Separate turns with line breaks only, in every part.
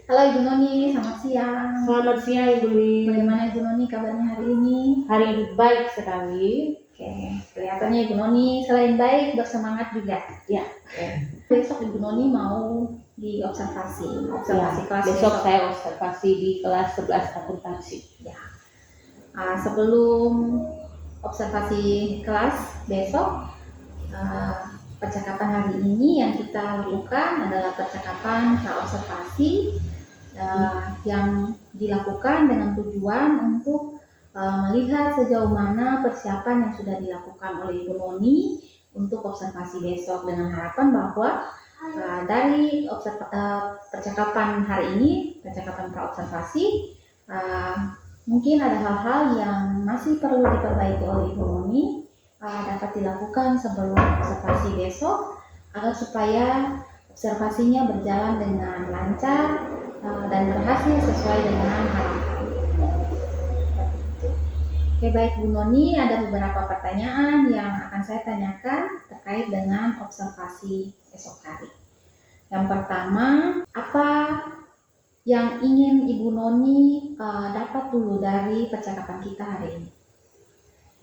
Halo Ibu Noni, selamat siang.
Selamat siang Ibu Lin.
Bagaimana Ibu Noni kabarnya hari ini?
Hari ini baik sekali.
Oke, kelihatannya Ibu Noni selain baik bersemangat juga.
Ya.
Besok Ibu Noni mau diobservasi kelas
Besok saya observasi di kelas 11 akuntansi.
Sebelum observasi kelas besok, percakapan hari ini yang kita lakukan adalah percakapan pra-observasi yang dilakukan dengan tujuan untuk melihat sejauh mana persiapan yang sudah dilakukan oleh Ibu Noni untuk observasi besok, dengan harapan bahwa dari percakapan hari ini, percakapan pra-observasi, mungkin ada hal-hal yang masih perlu diperbaiki oleh Ibu Noni dapat dilakukan sebelum observasi besok, agar supaya observasinya berjalan dengan lancar dan berhasil sesuai dengan harapan. Oke, baik Bu Noni, ada beberapa pertanyaan yang akan saya tanyakan terkait dengan observasi esok hari. Yang pertama, apa yang ingin Ibu Noni dapat dulu dari percakapan kita hari ini?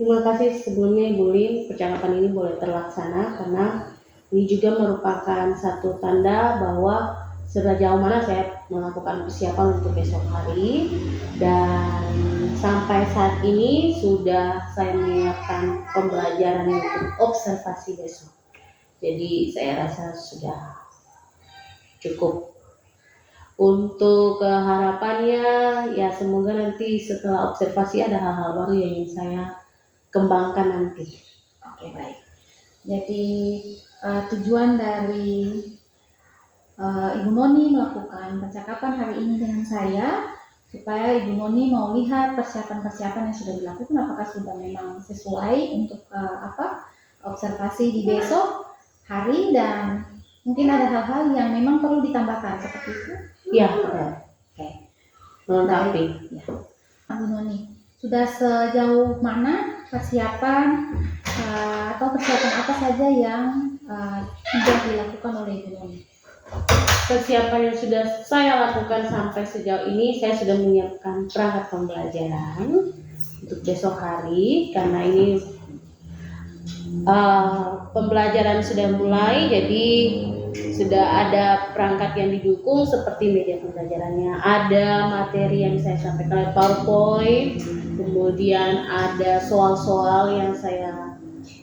Terima kasih sebelumnya Ibu Lin, percakapan ini boleh terlaksana karena ini juga merupakan satu tanda bahwa sejauh mana saya melakukan persiapan untuk besok hari, dan sampai saat ini sudah saya menyiapkan pembelajaran untuk observasi besok. Jadi saya rasa sudah cukup. Untuk harapannya ya semoga nanti setelah observasi ada hal-hal baru yang ingin saya kembangkan nanti.
Oke, baik. Jadi tujuan dari Ibu Noni melakukan percakapan hari ini dengan saya supaya Ibu Noni mau lihat persiapan-persiapan yang sudah dilakukan apakah sudah memang sesuai untuk observasi di besok hari, dan mungkin ada hal-hal yang memang perlu ditambahkan seperti itu.
Iya, betul.
Oke.
Melengkapi.
Ya. Ibu Noni, sudah sejauh mana persiapan atau persiapan apa saja yang sudah dilakukan oleh Ibu Noni?
Persiapan yang sudah saya lakukan sampai sejauh ini, saya sudah menyiapkan perangkat pembelajaran untuk besok hari karena ini pembelajaran sudah mulai, jadi sudah ada perangkat yang didukung seperti media pembelajarannya, ada materi yang saya sampaikan PowerPoint, kemudian ada soal-soal yang saya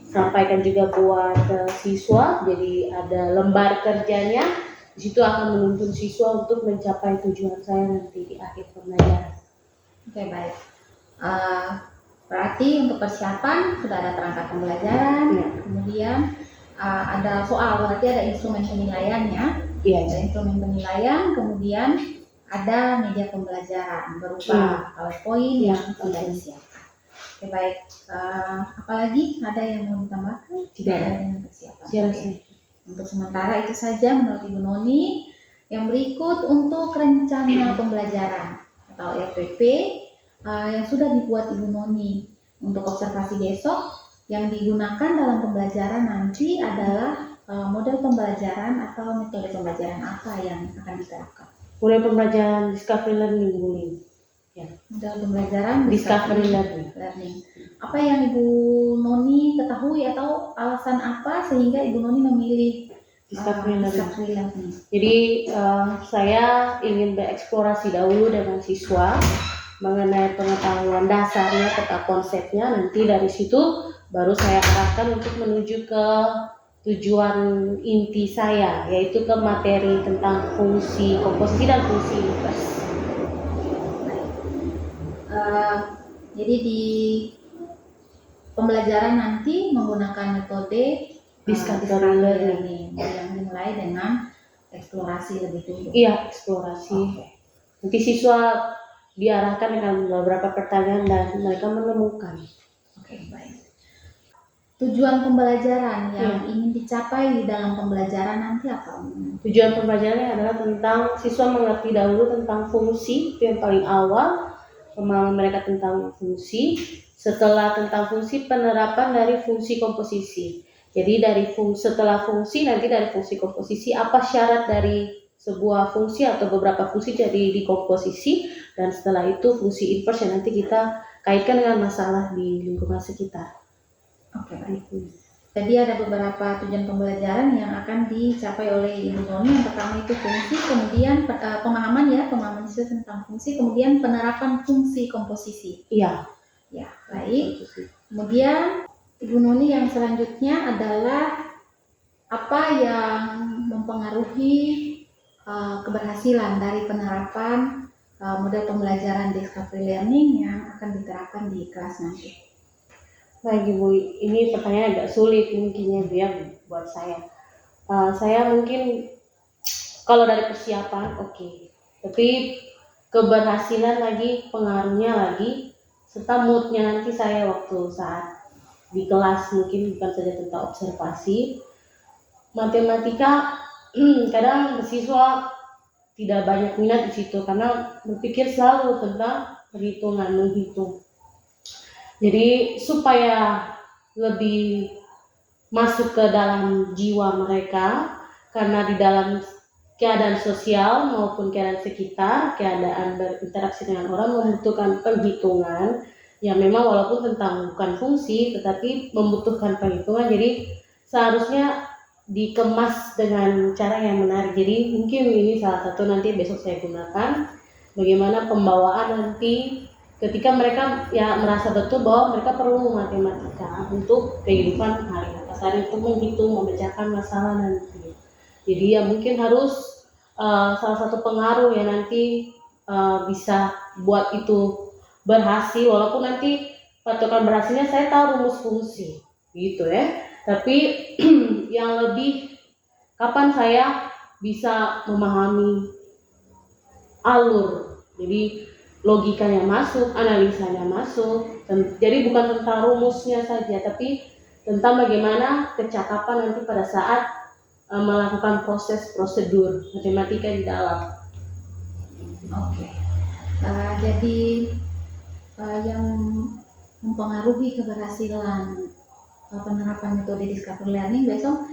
sampaikan juga buat siswa, jadi ada lembar kerjanya. Di situ akan menuntun siswa untuk mencapai tujuan saya nanti di akhir pembelajaran.
Oke, baik. Berarti untuk persiapan sudah ada perangkat pembelajaran, kemudian ada soal, berarti ada instrumen penilaiannya. Ada instrumen penilaian, kemudian ada media pembelajaran berupa PowerPoint yang sudah disiapkan. Oke, baik. Apalagi ada yang mau ditambahkan?
Tidak ada
dengan persiapan.
Oke.
Untuk sementara itu saja menurut Ibu Noni. Yang berikut untuk rencana pembelajaran atau RPP yang sudah dibuat Ibu Noni untuk observasi besok, yang digunakan dalam pembelajaran nanti adalah model pembelajaran atau metode pembelajaran apa yang akan diterapkan?
Model pembelajaran Discovery Learning, Bu Lin.
Ya. Model pembelajaran
Discovery Learning.
Apa yang Ibu Noni ketahui atau alasan apa sehingga Ibu Noni memilih
Discovery Learning? Jadi saya ingin bereksplorasi dahulu dengan siswa mengenai pengetahuan dasarnya, peta konsepnya. Nanti dari situ baru saya arahkan untuk menuju ke tujuan inti saya, yaitu ke materi tentang fungsi komposisi dan fungsi inverse.
Jadi di pembelajaran nanti menggunakan metode
Discovery Learning
yang dimulai dengan eksplorasi lebih dulu.
Iya, eksplorasi. Nanti siswa diarahkan dengan beberapa pertanyaan dan mereka menemukan.
Oke, baik. Tujuan pembelajaran yang ingin dicapai di dalam pembelajaran nanti apa?
Tujuan pembelajarannya adalah tentang siswa mengerti dahulu tentang fungsi, itu yang paling awal, pemahaman mereka tentang fungsi. Setelah tentang fungsi, penerapan dari fungsi komposisi. Jadi setelah fungsi, nanti dari fungsi komposisi apa syarat dari sebuah fungsi atau beberapa fungsi jadi dikomposisi, dan setelah itu fungsi inverse yang nanti kita kaitkan dengan masalah di lingkungan sekitar.
Oke, baik. Jadi ada beberapa tujuan pembelajaran yang akan dicapai oleh Ibu Noni. Yang pertama itu fungsi, kemudian pemahaman siswa tentang fungsi, kemudian penerapan fungsi komposisi.
Iya.
Ya, baik. Kemudian Ibu Noni yang selanjutnya adalah apa yang mempengaruhi keberhasilan dari penerapan model pembelajaran discovery learning yang akan diterapkan di kelas nanti.
Baik Ibu, ini pertanyaan agak sulit mungkin ya buat saya. Saya mungkin kalau dari persiapan oke. Tapi keberhasilan lagi, pengaruhnya lagi, serta moodnya nanti saya waktu saat di kelas, mungkin bukan saja tentang observasi. Matematika kadang siswa tidak banyak minat di situ karena berpikir selalu tentang perhitungan, menghitung. Jadi supaya lebih masuk ke dalam jiwa mereka, karena di dalam keadaan sosial maupun keadaan sekitar, keadaan berinteraksi dengan orang membutuhkan perhitungan yang memang walaupun tentang bukan fungsi tetapi membutuhkan perhitungan, jadi seharusnya dikemas dengan cara yang menarik. Jadi mungkin ini salah satu nanti besok saya gunakan, bagaimana pembawaan nanti ketika mereka ya merasa betul bahwa mereka perlu matematika untuk kehidupan hari-hari, untuk menghitung, memecahkan masalah nanti. Jadi ya mungkin harus salah satu pengaruh yang nanti bisa buat itu berhasil, walaupun nanti patokan berhasilnya saya tahu rumus fungsi gitu ya, tapi yang lebih kapan saya bisa memahami alur, jadi logikanya masuk, analisanya masuk. Jadi bukan tentang rumusnya saja, tapi tentang bagaimana kecakapan nanti pada saat melakukan proses prosedur matematika di dalam.
Oke. Jadi yang mempengaruhi keberhasilan penerapan metode discovery learning besok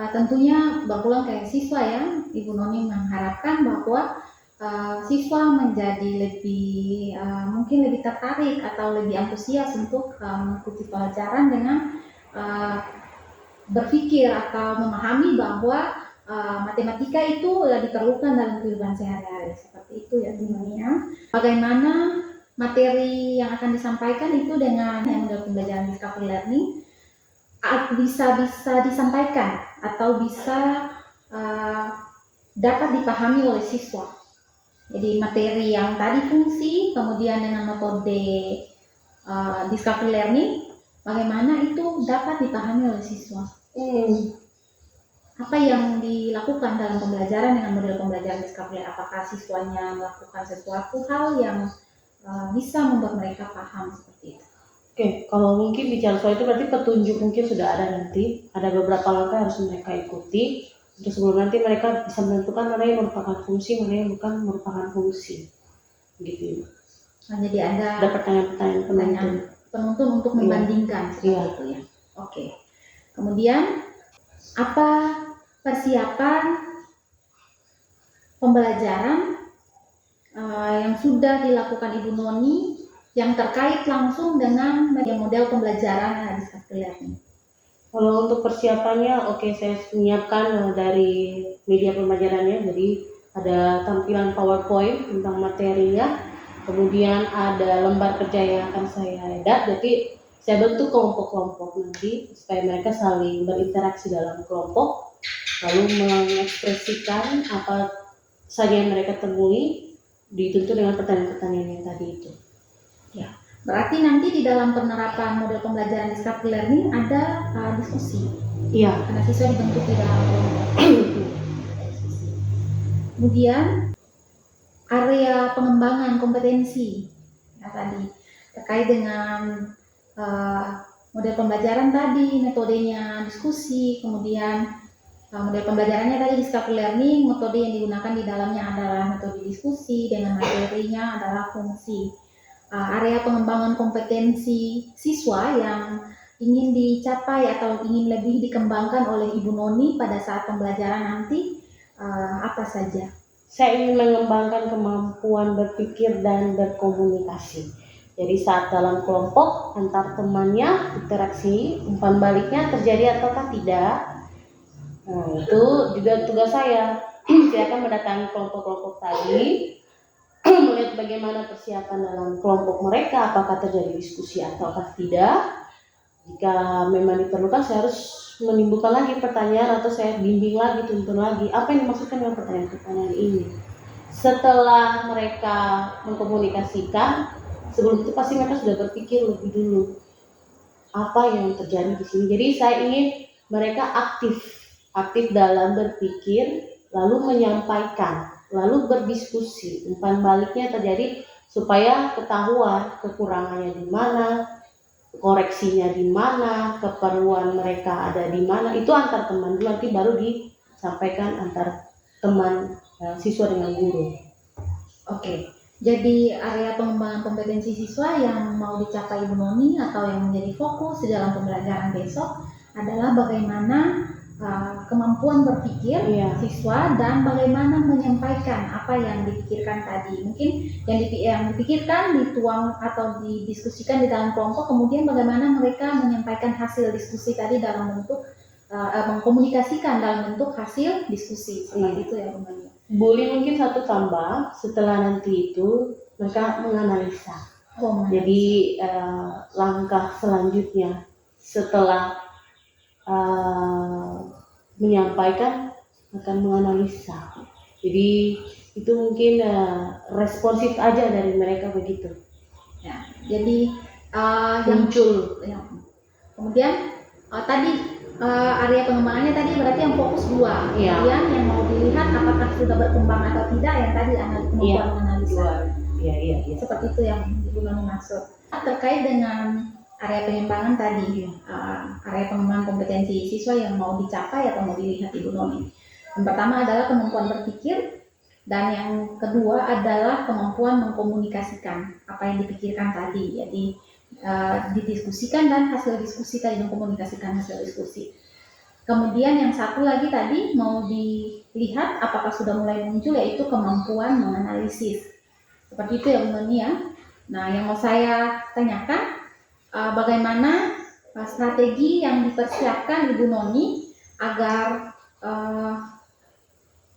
tentunya berulang kayak siswa ya. Ibu Noni mengharapkan bahwa siswa menjadi lebih mungkin lebih tertarik atau lebih antusias untuk mengikuti pelajaran dengan berpikir atau memahami bahwa matematika itu diperlukan dalam kehidupan sehari-hari, seperti itu ya sebenarnya. Bagaimana materi yang akan disampaikan itu dengan model pembelajaran discovery learning bisa disampaikan atau bisa dapat dipahami oleh siswa. Jadi materi yang tadi fungsi, kemudian dengan metode discovery learning, bagaimana itu dapat dipahami oleh siswa. Apa yang dilakukan dalam pembelajaran dengan model pembelajaran discovery? Apakah siswanya melakukan sesuatu hal yang bisa membuat mereka paham seperti itu?
Oke, kalau mungkin bicara soal itu berarti petunjuk mungkin sudah ada nanti. Ada beberapa langkah yang harus mereka ikuti untuk sebelum nanti mereka bisa menentukan mana yang merupakan fungsi, mana yang bukan merupakan fungsi. Gitu.
Nah, jadi ada
pertanyaan
penuntun untuk membandingkan seperti itu ya. Oke. Kemudian apa persiapan pembelajaran yang sudah dilakukan Ibu Noni yang terkait langsung dengan model pembelajaran discovery learning?
Kalau untuk persiapannya, saya menyiapkan dari media pembelajarannya. Jadi ada tampilan PowerPoint tentang materinya, kemudian ada lembar kerja yang akan saya edit. Jadi saya bentuk kelompok-kelompok nanti supaya mereka saling berinteraksi dalam kelompok, lalu mengekspresikan apa saja yang mereka temui, dituntut dengan pertanyaan-pertanyaan yang tadi itu.
Ya. Berarti nanti di dalam penerapan model pembelajaran discovery learning ada diskusi.
Iya.
Karena siswa dibentuk di dalam kelompok. Kemudian area pengembangan kompetensi tadi terkait dengan model pembelajaran tadi, metodenya diskusi, kemudian model pembelajarannya tadi discovery learning, metode yang digunakan di dalamnya adalah metode diskusi, dengan materinya adalah fungsi. Area pengembangan kompetensi siswa yang ingin dicapai atau ingin lebih dikembangkan oleh Ibu Noni pada saat pembelajaran nanti apa saja?
saya ingin mengembangkan kemampuan berpikir dan berkomunikasi. Jadi saat dalam kelompok antar temannya interaksi, umpan baliknya terjadi ataukah tidak. Nah, itu juga tugas saya. Saya akan mendatangi kelompok-kelompok tadi, melihat bagaimana persiapan dalam kelompok mereka, apakah terjadi diskusi ataukah tidak. Jika memang diperlukan, saya harus menimbulkan lagi pertanyaan atau saya bimbing lagi, tuntun lagi apa yang dimaksudkan dengan pertanyaan-pertanyaan ini. Setelah mereka mengkomunikasikan, sebelum itu pasti mereka sudah berpikir lebih dulu apa yang terjadi di sini. Jadi saya ingin mereka aktif dalam berpikir, lalu menyampaikan, lalu berdiskusi. Umpan baliknya terjadi supaya ketahuan kekurangannya di mana, koreksinya di mana, keperluan mereka ada di mana. Itu antar teman dulu, nanti baru disampaikan antar teman siswa dengan guru.
Oke, jadi area pengembangan kompetensi siswa yang mau dicapai Ibu Noni atau yang menjadi fokus di dalam pembelajaran besok adalah bagaimana kemampuan berpikir siswa dan bagaimana menyampaikan apa yang dipikirkan tadi. Mungkin yang dipikirkan dituang atau didiskusikan di dalam kelompok, kemudian bagaimana mereka menyampaikan hasil diskusi tadi dalam bentuk mengkomunikasikan dalam bentuk hasil diskusi. Seperti itu ya Bu Noni.
Boleh mungkin satu tambah, setelah nanti itu mereka menganalisa. Jadi langkah selanjutnya setelah menyampaikan akan menganalisa. Jadi itu mungkin responsif aja dari mereka begitu.
Ya, jadi
muncul.
Ya. Kemudian tadi area pengembangannya tadi berarti yang fokus 2. Kemudian yang mau dilihat apakah sudah berkembang atau tidak, yang tadi kemampuan menganalisa. Iya. Seperti itu yang Ibu Noni maksud. Terkait dengan area pengembangan tadi, area pengembangan kompetensi siswa yang mau dicapai atau mau dilihat Ibu Noni. Yang pertama adalah kemampuan berpikir, dan yang kedua adalah kemampuan mengkomunikasikan apa yang dipikirkan tadi. Jadi didiskusikan dan hasil diskusi tadi, mengkomunikasikan hasil diskusi. Kemudian yang satu lagi tadi mau dilihat apakah sudah mulai muncul, yaitu kemampuan menganalisis. Seperti itu ya Bu Noni ya. Nah, yang mau saya tanyakan, bagaimana strategi yang dipersiapkan Ibu Noni agar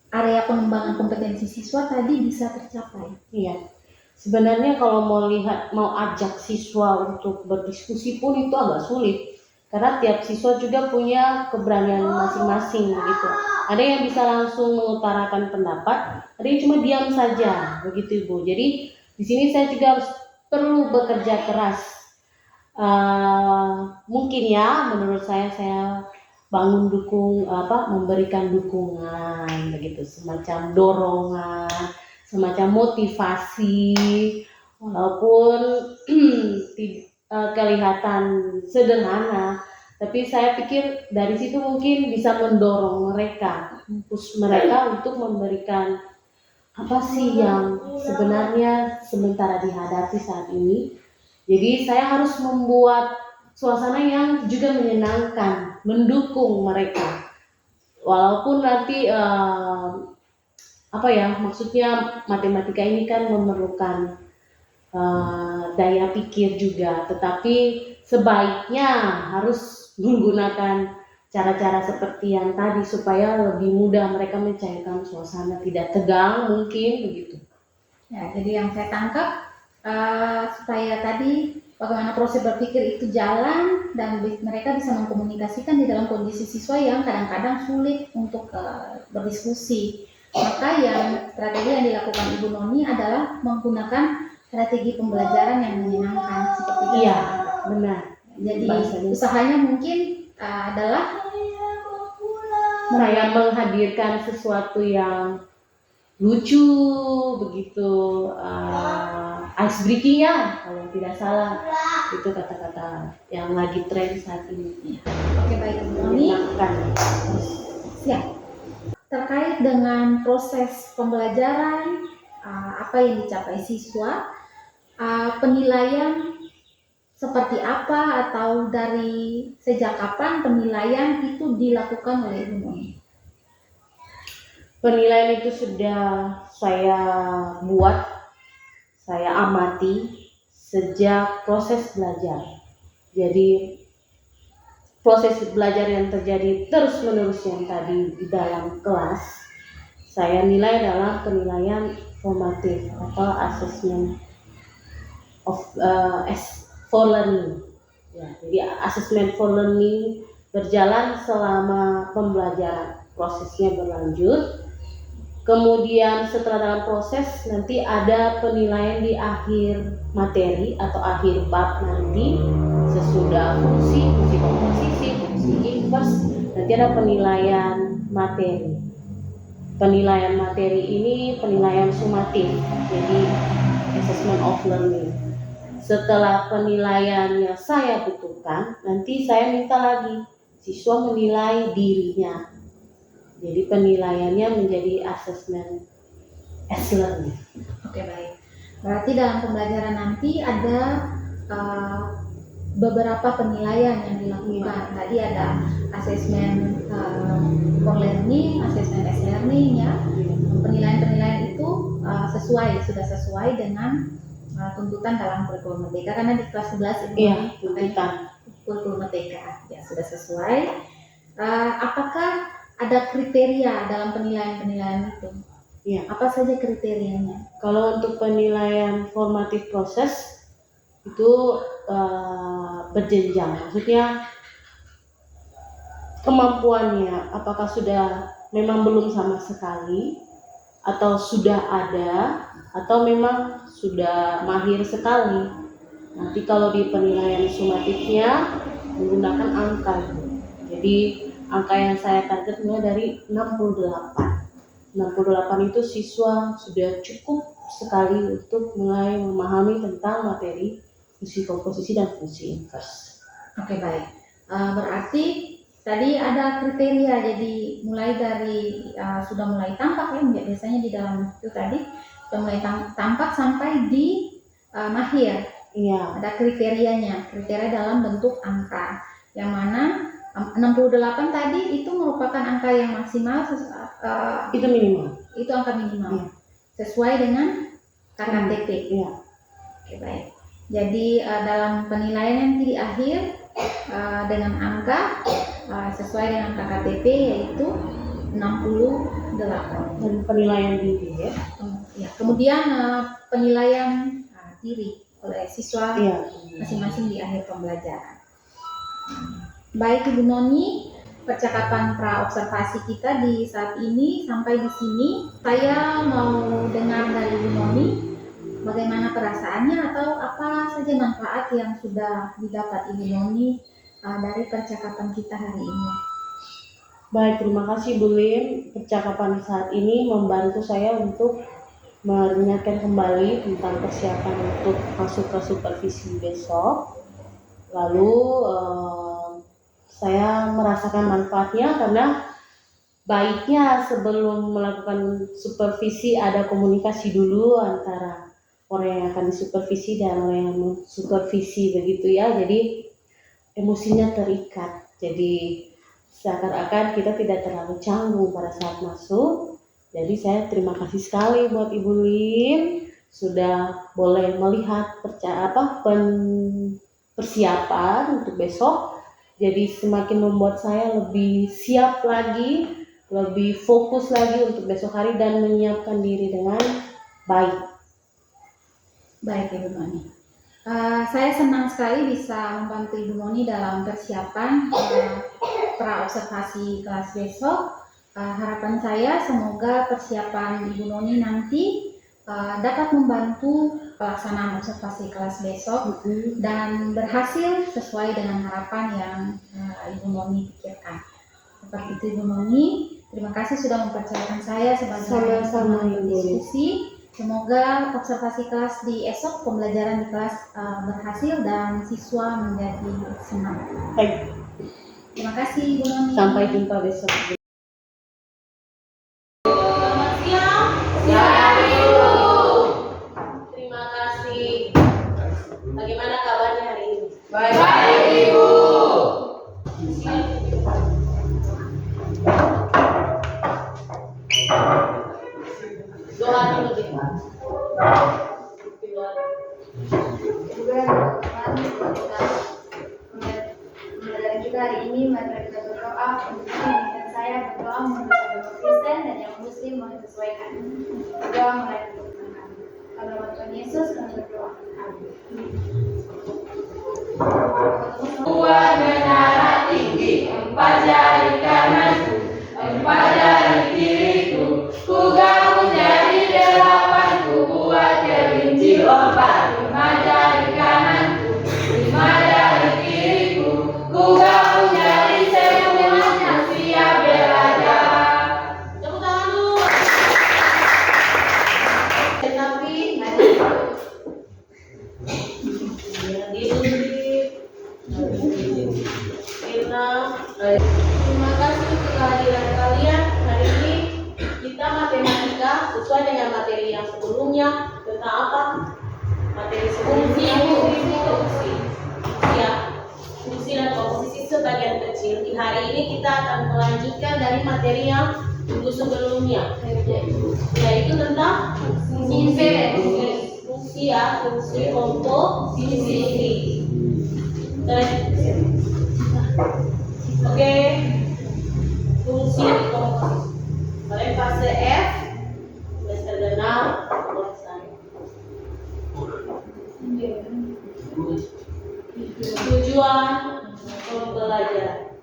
area pengembangan kompetensi siswa tadi bisa tercapai? Iya.
Sebenarnya kalau mau ajak siswa untuk berdiskusi pun itu agak sulit, karena tiap siswa juga punya keberanian masing-masing gitu. Ada yang bisa langsung mengutarakan pendapat, ada yang cuma diam saja begitu Ibu. Jadi di sini saya juga harus perlu bekerja keras. Mungkin ya menurut saya bangun memberikan dukungan begitu, semacam dorongan, semacam motivasi, walaupun kelihatan sederhana, tapi saya pikir dari situ mungkin bisa mendorong mereka, push mereka untuk memberikan apa sih yang sebenarnya sementara dihadapi saat ini. Jadi saya harus membuat suasana yang juga menyenangkan, mendukung mereka, walaupun nanti maksudnya matematika ini kan memerlukan daya pikir juga, tetapi sebaiknya harus menggunakan cara-cara seperti yang tadi supaya lebih mudah mereka mencairkan suasana, tidak tegang mungkin begitu.
Ya, jadi yang saya tangkap supaya tadi bagaimana proses berpikir itu jalan dan mereka bisa mengkomunikasikan di dalam kondisi siswa yang kadang-kadang sulit untuk berdiskusi. Maka yang strategi yang dilakukan Ibu Noni adalah menggunakan strategi pembelajaran yang menyenangkan seperti itu.
Iya, benar.
Jadi usahanya mungkin adalah
saya menghadirkan sesuatu yang lucu begitu, ice breaking ya kalau tidak salah, itu kata-kata yang lagi tren saat ini.
Oke, baik Ibu Noni. Siap. Terkait dengan proses pembelajaran, apa yang dicapai siswa, penilaian seperti apa atau dari sejak kapan penilaian itu dilakukan oleh Ibu Noni?
Penilaian itu sudah saya buat, saya amati sejak proses belajar. Jadi proses belajar yang terjadi terus-menerus yang tadi di dalam kelas, saya nilai dalam penilaian formatif atau assessment of for learning. Ya, jadi assessment for learning berjalan selama pembelajaran, prosesnya berlanjut. Kemudian setelah dalam proses nanti ada penilaian di akhir materi atau akhir bab nanti, sesudah fungsi komposisi, fungsi inverse, nanti ada penilaian materi. Penilaian materi ini penilaian sumatif, jadi assessment of learning. Setelah penilaiannya saya butuhkan, nanti saya minta lagi siswa menilai dirinya. Jadi penilaiannya menjadi assessment as learning.
Oke, baik. Berarti dalam pembelajaran nanti ada beberapa penilaian yang dilakukan. Tadi ada assessment for learning, assessment as learning, ya. Penilaian-penilaian itu sudah sesuai dengan tuntutan dalam kurikulum Merdeka, karena di kelas 11 itu
tuntutan
kurikulum Merdeka ya sudah sesuai. Apakah ada kriteria dalam penilaian-penilaian itu?
Ya.
Apa saja kriterianya?
Kalau untuk penilaian formatif proses itu berjenjang, maksudnya kemampuannya apakah sudah memang belum sama sekali, atau sudah ada, atau memang sudah mahir sekali. Nanti kalau di penilaian sumatifnya menggunakan angka, jadi angka yang saya target mulai dari 68 itu siswa sudah cukup sekali untuk mulai memahami tentang materi fungsi komposisi dan fungsi inverse.
Oke, baik. Berarti tadi ada kriteria, jadi mulai dari sudah mulai tampak ya, biasanya di dalam itu tadi sudah mulai tampak sampai di mahir.
Iya.
Ada kriterianya, kriteria dalam bentuk angka, yang mana 68 tadi itu merupakan angka yang maksimal,
itu minimal.
Itu angka minimal,
ya.
Sesuai dengan KKTP.
Ya.
Oke, baik. Jadi dalam penilaian nanti di akhir dengan angka sesuai dengan KKTP yaitu 68.
Dan penilaian diri ya.
Ya. Kemudian penilaian diri oleh siswa masing-masing di akhir pembelajaran. Baik Ibu Noni, percakapan pra-observasi kita di saat ini sampai di sini. Saya mau dengar dari Ibu Noni bagaimana perasaannya atau apa saja manfaat yang sudah didapat Ibu Noni dari percakapan kita hari ini.
Baik, terima kasih Bu Lin. Percakapan saat ini membantu saya untuk mengingatkan kembali tentang persiapan untuk masuk ke supervisi besok. Lalu saya merasakan manfaatnya karena baiknya sebelum melakukan supervisi ada komunikasi dulu antara orang yang akan disupervisi dan orang yang mensupervisi, begitu ya. Jadi emosinya terikat. Jadi seakan-akan kita tidak terlalu canggung pada saat masuk. Jadi saya terima kasih sekali buat Ibu Lin sudah boleh melihat persiapan untuk besok. Jadi semakin membuat saya lebih siap lagi, lebih fokus lagi untuk besok hari dan menyiapkan diri dengan baik.
Baik Ibu Noni. Saya senang sekali bisa membantu Ibu Noni dalam persiapan pra-observasi kelas besok. Harapan saya semoga persiapan Ibu Noni nanti dapat membantu pelaksanaan observasi kelas besok dan berhasil sesuai dengan harapan yang Ibu Noni pikirkan. Seperti itu Ibu Noni, terima kasih sudah mempercayakan saya sebagai teman berdiskusi. Semoga observasi kelas di esok, pembelajaran di kelas berhasil dan siswa menjadi semangat.
Baik.
Terima kasih Ibu Noni.
Sampai jumpa besok. Bagaimana kabarnya hari ini?
Baik, Ibu.
Doa dulu deh.
Juga teman-teman mulai juga hari ini mari kita berdoa untuk menginginkan saya berdoa menurut agama Kristen dan yang Muslim menyesuaikan. Berdoa mulai dari Tuhan. Kalau Tuhan Yesus kami berdoa. Amin.
Kuat menara tinggi, 4 jari kananku, 4 jari kiriku, ku gabung jadi 8, ku buat kelinci lompat. 5 jari kananku, 5 jari kiriku, ku gabung jadi 11, siap belajar.
Tepuk tangan dulu. Tetapi terima kasih untuk kehadiran kalian. Hari ini kita matematika sesuai dengan materi yang sebelumnya tentang apa? Materi sebelumnya fungsi ya, fungsi dan komposisi sebagian kecil. Di hari ini kita akan melanjutkan dari materi yang minggu sebelumnya, yaitu tentang fungsi ya, fungsi komposisi. Oke, fungsi komposisi. Kalian fase F, semester genap, selesai. Tujuan pembelajaran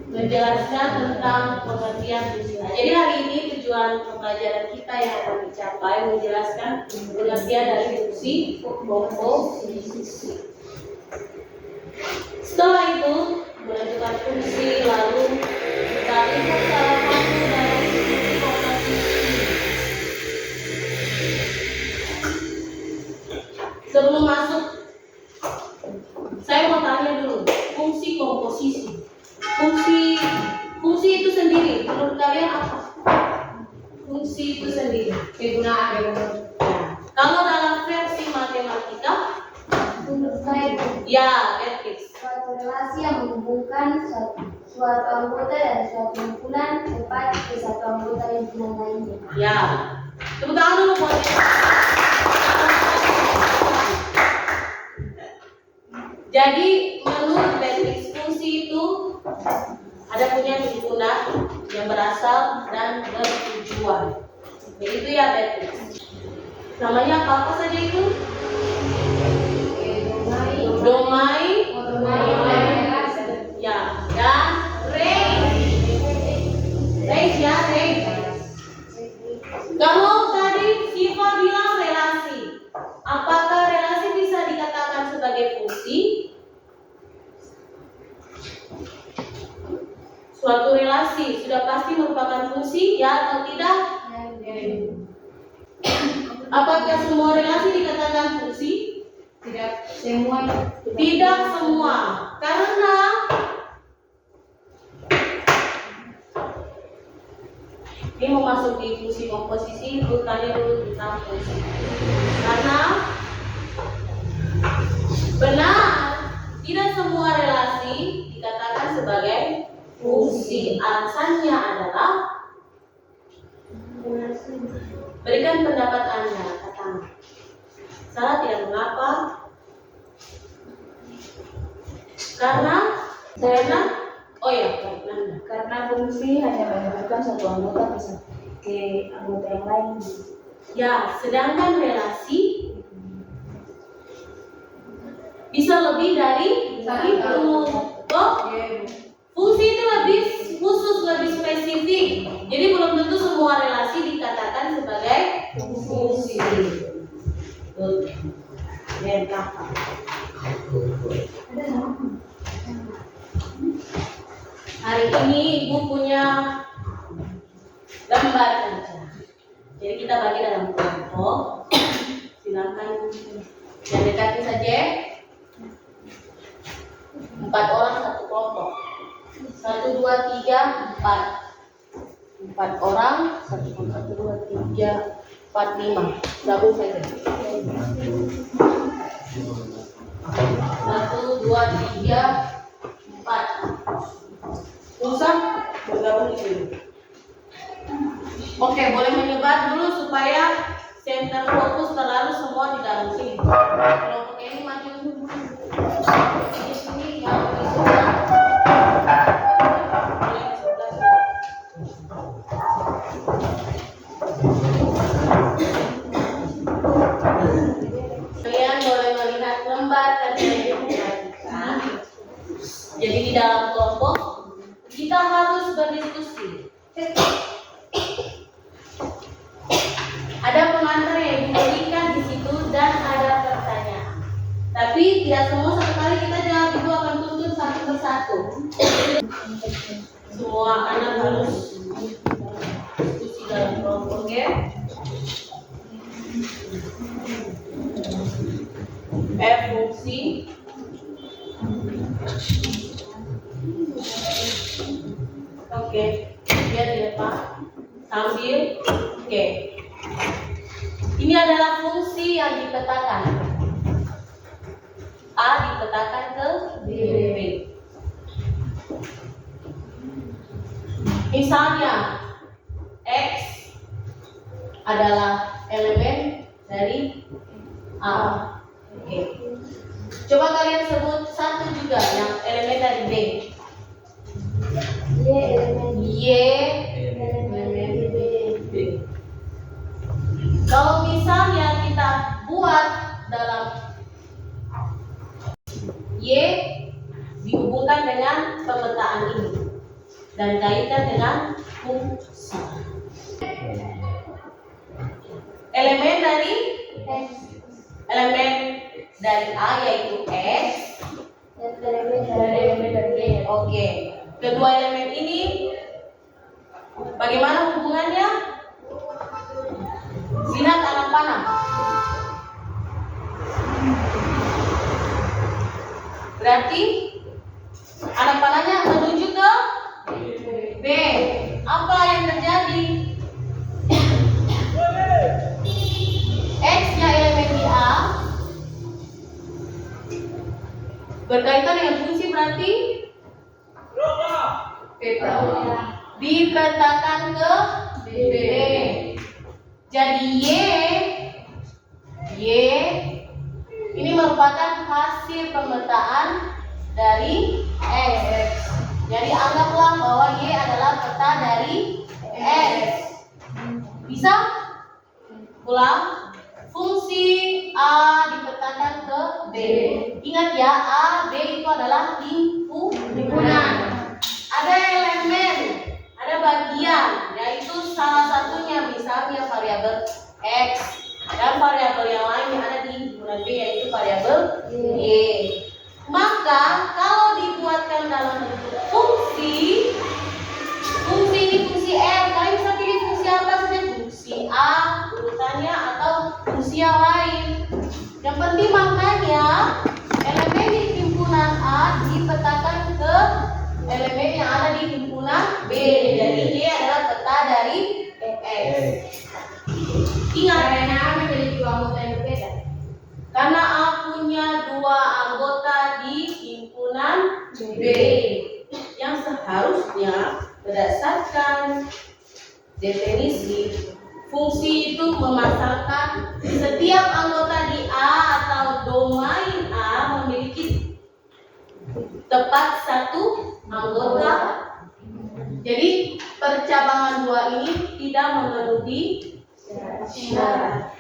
menjelaskan tentang pengertian fungsi. Jadi hari ini tujuan pembelajaran kita yang akan dicapai menjelaskan pengertian dari fungsi komposisi. Setelah itu menentukan fungsi, lalu kita lihat salah satu dari fungsi komposisi. Sebelum masuk, saya mau tanya dulu, fungsi komposisi. Fungsi itu sendiri, menurut kalian apa? Fungsi itu sendiri.
Kegunaan.
Kalau dalam versi matematika,
Menurut saya
ya, Beatrix.
suatu relasi yang menghubungkan suatu anggota dari suatu himpunan tepat ke satu anggota himpunan lainnya.
Ya, tepuk tangan dulu buat dia. Jadi menurut Beatrix, fungsi itu ada punya himpunan yang berasal dan bertujuan. Begitu ya Beatrix. Namanya apa saja itu? Domai, ya, dan range ya, range. Kalau tadi Siva bilang relasi, apakah relasi bisa dikatakan sebagai fungsi? Suatu relasi sudah pasti merupakan fungsi, ya atau tidak? Apakah semua relasi dikatakan fungsi?
Tidak semua.
Tidak semua, karena ini mau masuk di fungsi komposisi, tanya dulu tentang fungsi. Karena benar, tidak semua relasi dikatakan sebagai fungsi. Alasannya adalah berikan pendapat Anda, katakan. Salah tidak mengapa. Karena oh ya,
Karena fungsi hanya menghubungkan satu anggota bisa ke anggota yang lain.
ya, sedangkan relasi bisa lebih dari itu. Toh, fungsi itu lebih khusus, lebih spesifik. Jadi belum tentu semua relasi dikatakan sebagai fungsi. Hari ini Ibu punya gambar saja. Jadi kita bagi dalam kelompok. Silakan yang dekati saja. 4 orang satu kelompok. 1, 2, 3, 4. 4 orang satu kelompok. 1, 2, 3, 4, 5. Gabung saja. 1, 2, 3, 4. Usah bergabung di sini. Oke, boleh menyebar dulu supaya center fokus terlalu semua di dalam sini. Kelompok ini maju dulu. Di sini yang di sebelah. Boleh di sebelah sini. Kalian boleh melihat lembar kerja yang diperhatikan. Jadi di dalam kelompok kita harus berdiskusi. Ada pengantar yang diberikan di situ dan ada pertanyaan. Tapi tidak semua satu kali kita jawab, itu akan tuntut satu persatu. Semua anak harus diskusi dalam kelompok, ya. F fungsi oke, lihat di depan sambil oke. Ini adalah fungsi yang dipetakan. A dipetakan ke B. Misalnya X adalah elemen dari A. Oke. Coba kalian sebut satu juga yang elemen dari B. Y elemen B. Kalau misalnya kita buat dalam Y dihubungkan dengan pemetaan ini dan kaitkan dengan fungsi. Elemen dari A yaitu X dan elemen dari B. Oke. Kedua elemen ini bagaimana hubungannya? Lihat anak panah. Berarti anak panahnya menuju ke B. Apa yang terjadi? X-nya elemen di A berkaitan dengan fungsi, berarti dipetakan ke B. Jadi Y ini merupakan hasil pemetaan dari X. Jadi anggaplah bahwa Y adalah peta dari X. Bisa? Ulang. Fungsi A dipetakan ke B. Ingat ya, A, B itu adalah himpunan. Ada elemen, ada bagian, yaitu salah satunya misalnya variabel X dan variabel yang lain yang ada di himpunan B yaitu variabel Y. Maka kalau dibuatkan dalam bentuk fungsi ini fungsi F, kalian bisa pilih fungsi apa saja, fungsi A urutannya atau fungsi yang lain. Yang penting makanya elemen di himpunan A dipetakan ke elemen yang ada di himpunan B. Jadi Y adalah peta dari X. Ingat, karena A memiliki dua anggota yang berbeda. Karena A punya dua anggota di himpunan B yang seharusnya berdasarkan definisi fungsi itu memasangkan setiap anggota di A atau domain A memiliki tepat satu anggota. Jadi percabangan dua ini tidak memenuhi syarat.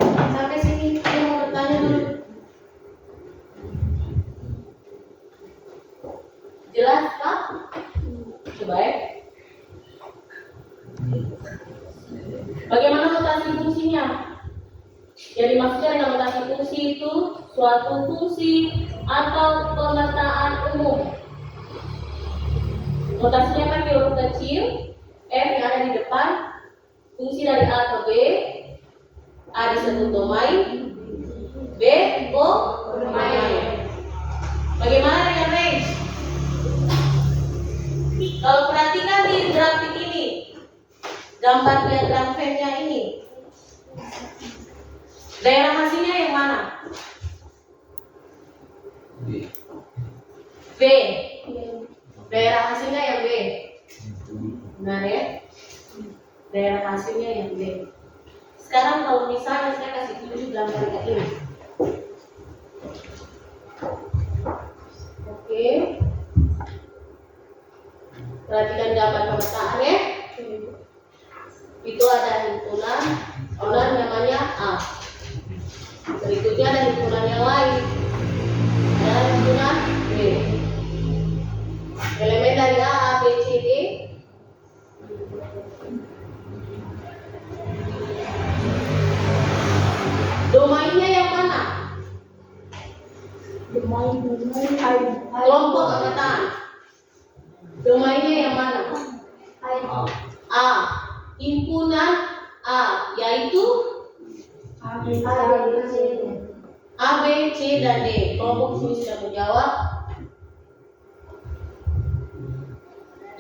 Sampai sini saya mau bertanya dulu. Jelas Pak? Coba ya. Bagaimana notasi fungsinya? Yang dimaksudkan dengan notasi fungsi itu suatu fungsi atau pemetaan umum. Notasinya kan di huruf kecil, F yang ada di depan, fungsi dari A ke B, A disebut domain, B domain. Bagaimana dengan range? Kalau perhatikan di grafik ini, gambar diagram Venn-nya ini, daerah hasilnya yang mana? B. Daerah hasilnya yang B. Benar ya? daerah hasilnya yang D. Sekarang kalau misalnya saya kasih tunjuk gambar kayak ini. Oke. Perhatikan gambar pemetaan ya. Itu ada himpunan namanya A. Berikutnya ada himpunan yang lain. Ada himpunan B. Elemen dari A, B, C, D. Domainnya yang mana? Kelompok angkatan. Domainnya yang mana? A. Himpunan A, yaitu A, B, C, dan D. Kelompok sini sudah menjawab.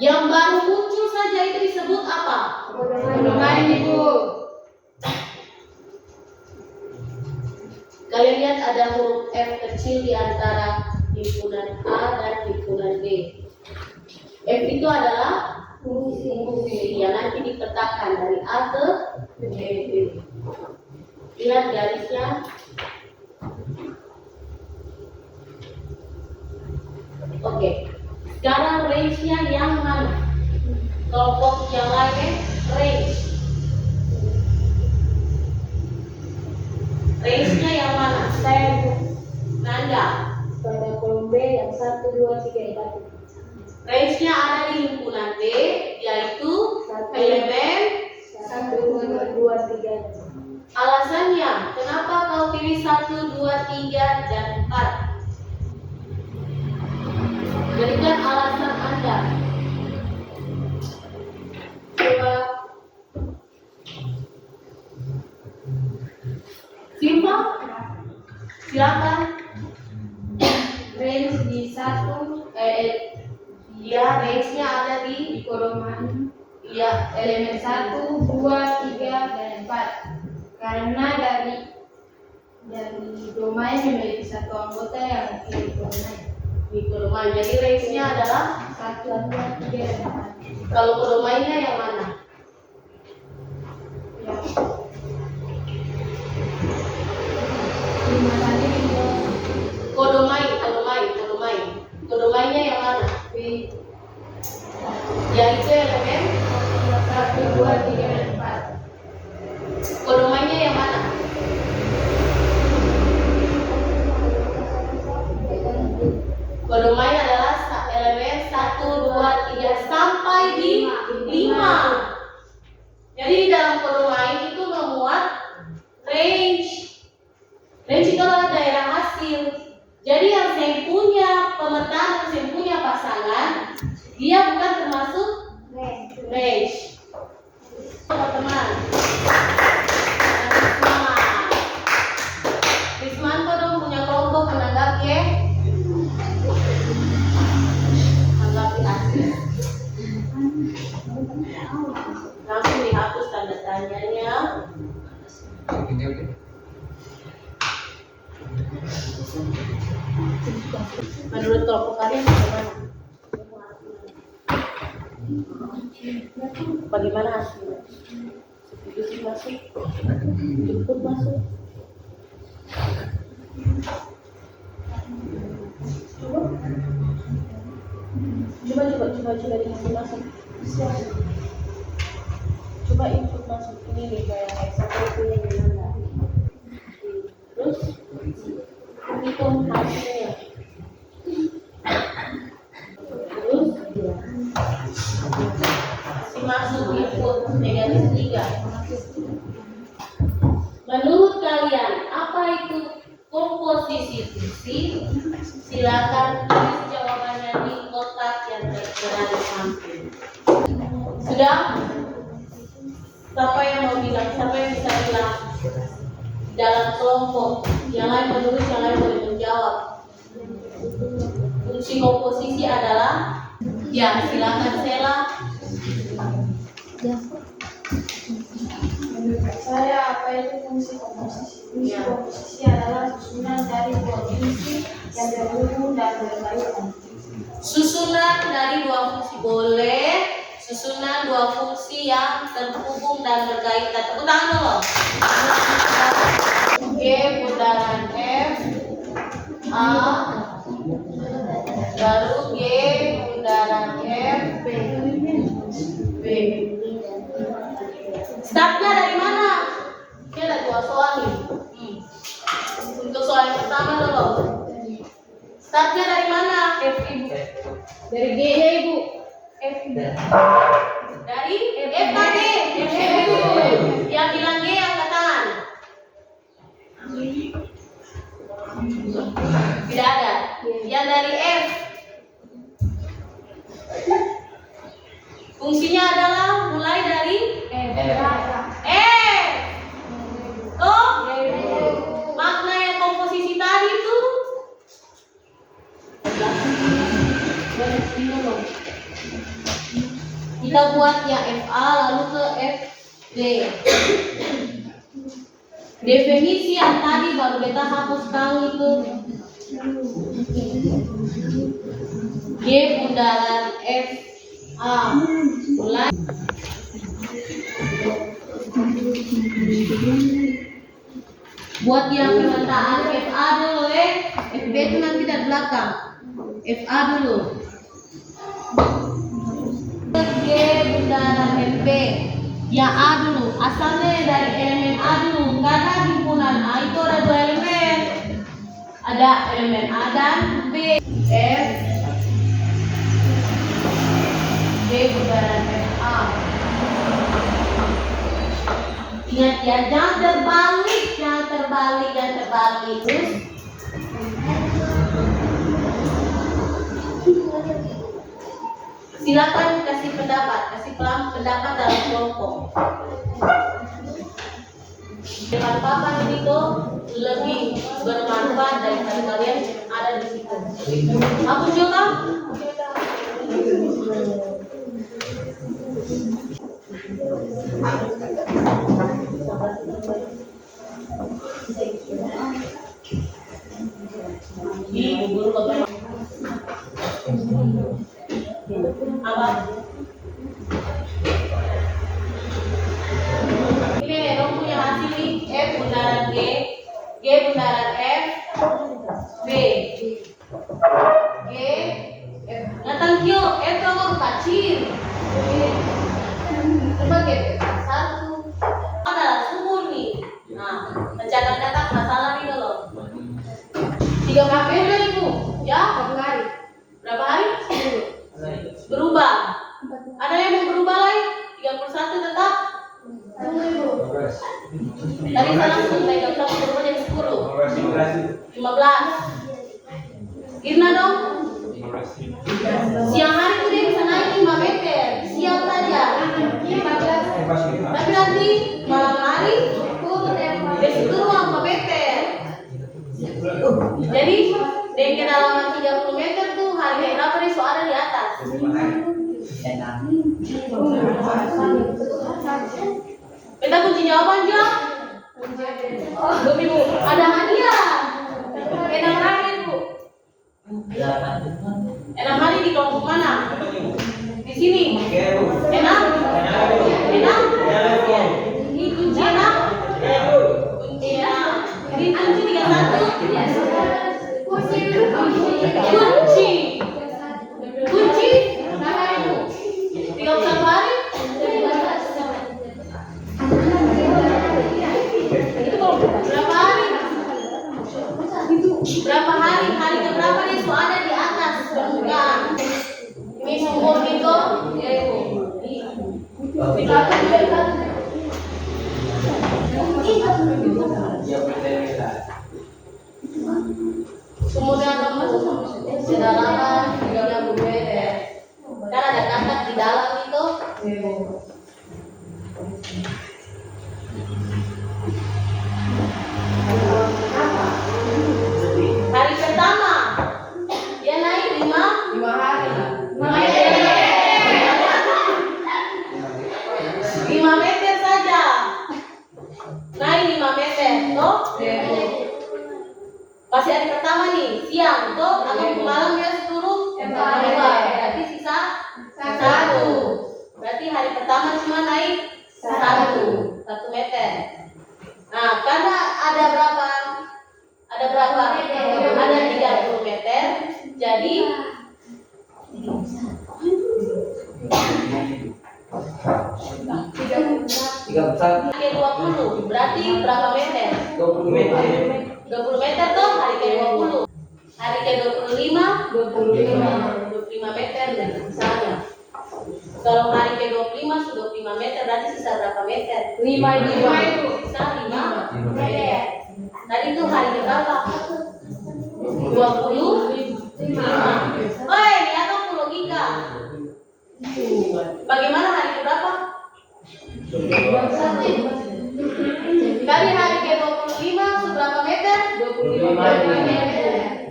Yang baru muncul saja itu disebut apa?
Domain, Ibu.
Kalian lihat ada huruf F kecil di antara himpunan A dan himpunan D. F itu adalah fungsi yang nanti dipetakan dari A ke D. Lihat garisnya. Oke. Sekarang range-nya yang mana? Kelompok yang lain range. Range-nya yang mana?
Saya
Nanda.
pada kolom B yang 1, 2, 3, 4.
Range-nya ada di himpunan D, yaitu elemen
1, 2, 3.
Alasannya, kenapa kau pilih 1, 2, 3, dan 4? Berikan alasan Anda. Coba. Simple? Silakan.
Range di 1
Ya, range-nya ada di
kolom
ya
elemen 1, 2, 3, dan 4. Karena dari domain memiliki satu anggota yang memiliki domain.
di domain. Jadi range-nya adalah
1, 2, 3, dan 4.
kalau domainnya yang mana?
Ya. 5 tadi itu
Kodomainnya yang mana?
B.
Yaitu elemen
1, 2, 3, dan 4.
kodomainnya yang mana? Kodomain adalah elemen 1, 2, 3 sampai di 5. Jadi di dalam kodomain itu memuat range. Range itu adalah daerah hasil. Jadi yang saya punya pemetaan atau saya punya pasangan, dia bukan termasuk range. Teman-teman, Rismanto dong punya kelompok menanggapi ya. Tanggapi asli. Langsung dihapus tanda tanyanya. Menurut kelompok kalian bagaimana hasilnya? Substitusi masuk, jemput masuk. Coba dikasih masuk. Coba input masuk ini nih kayak eksekutifnya gimana? Terus hitung hasilnya. Terus kasih masuk input negatif 3. Menurut kalian apa itu komposisi fungsi? Silakan tulis jawabannya di kotak yang tertera di samping. Sudah? Siapa yang mau bilang? Siapa yang bisa bilang? Dalam kelompok, yang lain menulis, yang lain boleh menjawab. Fungsi komposisi adalah, ya silakan Sela.
Menurut saya apa itu fungsi komposisi? Fungsi komposisi adalah susunan dari dua fungsi yang berhubung dan berkaitan.
Susunan dari dua fungsi boleh, susunan dua fungsi yang terhubung dan berkaitan. Tepuk tangan dulu. G bundaran F A, baru G bundaran F B. Startnya dari mana? Ini ada dua soal nih. Untuk soal yang pertama dulu. Startnya dari mana? F ibu. Dari G ya ibu. F ibu. Dari F tadi. F ibu. Yang bilang G angkat tangan. Tidak ada. Yang dari F. Fungsinya adalah mulai dari F. Tuh. Makna yang komposisi tadi itu kita buat ya FA lalu ke FD. Definisi yang tadi baru kita hapuskan itu G bundaran FA mulai buat yang pemetaan FA dulu FB itu nanti dari belakang. FA dulu. G bundaran FB. Ya A dulu. Asalnya dari elemen A dulu. Karena himpunan A itu ada dua elemen. Ada elemen A dan B. F G bundaran FA. Ingat ya, jangan terbalik. Terus silakan kasih pendapat dalam kelompok. Dengan papan itu lebih bermanfaat daripada kalian ada di situ. Aku juga. Apa? Ini dong punya hasil nih. F bundaran G, G bundaran F, B, G, F. Datang Q, F kamu kecil. Coba G satu. Ada sumur nih. Nah, mencatat masalah nih dulu. 3 April ibu, ya? Berapa hari? Berubah. Ada yang mau berubah lagi? 31 tetap? Tadi langsung saya nggak bisa berubah jadi 10. 15. Irna dong? Siang hari itu dia bisa naik 5 meter. Siap saja. Tapi nanti malam hari besok turun 5 meter. Jadi dengan kedalaman 30 meter tuh harga berapa nih soal ada di atas. Kita kunci jawaban juga. Ibu, ada hadiah. 6 hari ibu. 6 hari di kelompok mana? Di sini. 6? Ini kunci 6? Kunci 6. Ini kunci 31. Kunci mana ibu? 31 hari? Berapa hari? Berapa hari? Hari keberapa nih so ada di atas permukaan? Ini sumur itu ya ibu. Sumurnya nomor kedalaman 30 meter. Kan ada kakak di dalam itu. Hari pertama dia naik 5 hari. 5 meter saja. Naik 5 meter, toh? Pasti hari pertama nih, siang, toh? Atau malam dia turun? Berarti sisa 1. Berarti hari pertama cuma naik 1 meter. Nah, karena ada berapa? Ada 30 meter. Jadi ke 20 berarti berapa meter?
20 meter.
20 meter toh hari ke 20. Hari ke 25 25 meter dan misalnya. Kalau hari ke 25 sudah 25 meter berarti sisa berapa meter? 5 itu. Sisa 5 meter. Tadi itu hari ke berapa? 25. Woi, lihat dong logika. Bagaimana hari ke berapa? Dari hari ke 25 seberapa meter? 25 meter.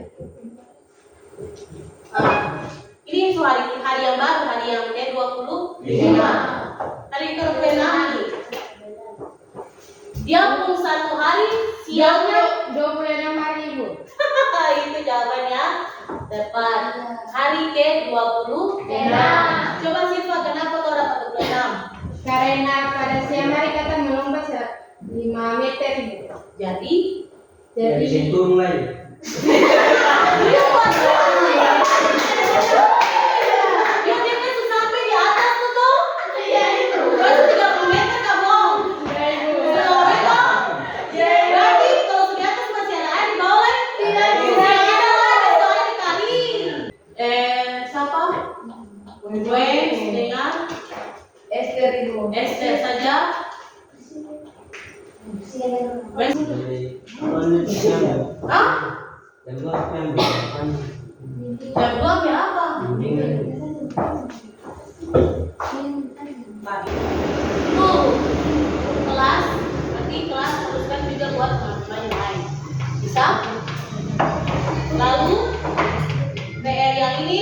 Ini hari yang baru, hari yang ke 25. Hari ke 26. Dia pun 1 hari siangnya
26 hari Ibu.
itu jawabannya tepat. Hari ke 20. Coba Siva, kenapa kau dapat 26?
Karena pada siang hari kata melompat 5 meter Ibu.
Jadi
Dari situ mulai.
dia tuh sampai di atas tuh toh. Baru 30 meter kah bohong? Berarti kalau di atas masih ada air di bawah kan? Tidak ada lah, soalnya dikali. Siapa? Wes dengan
Esther Ibu.
Esther saja. Wes. Hah?
Dan gua apa yang berapa?
Jam 2 ambil apa? Tuh, kelas, nanti kelas teruskan juga buat teman-teman yang lain. Bisa? Lalu PR yang ini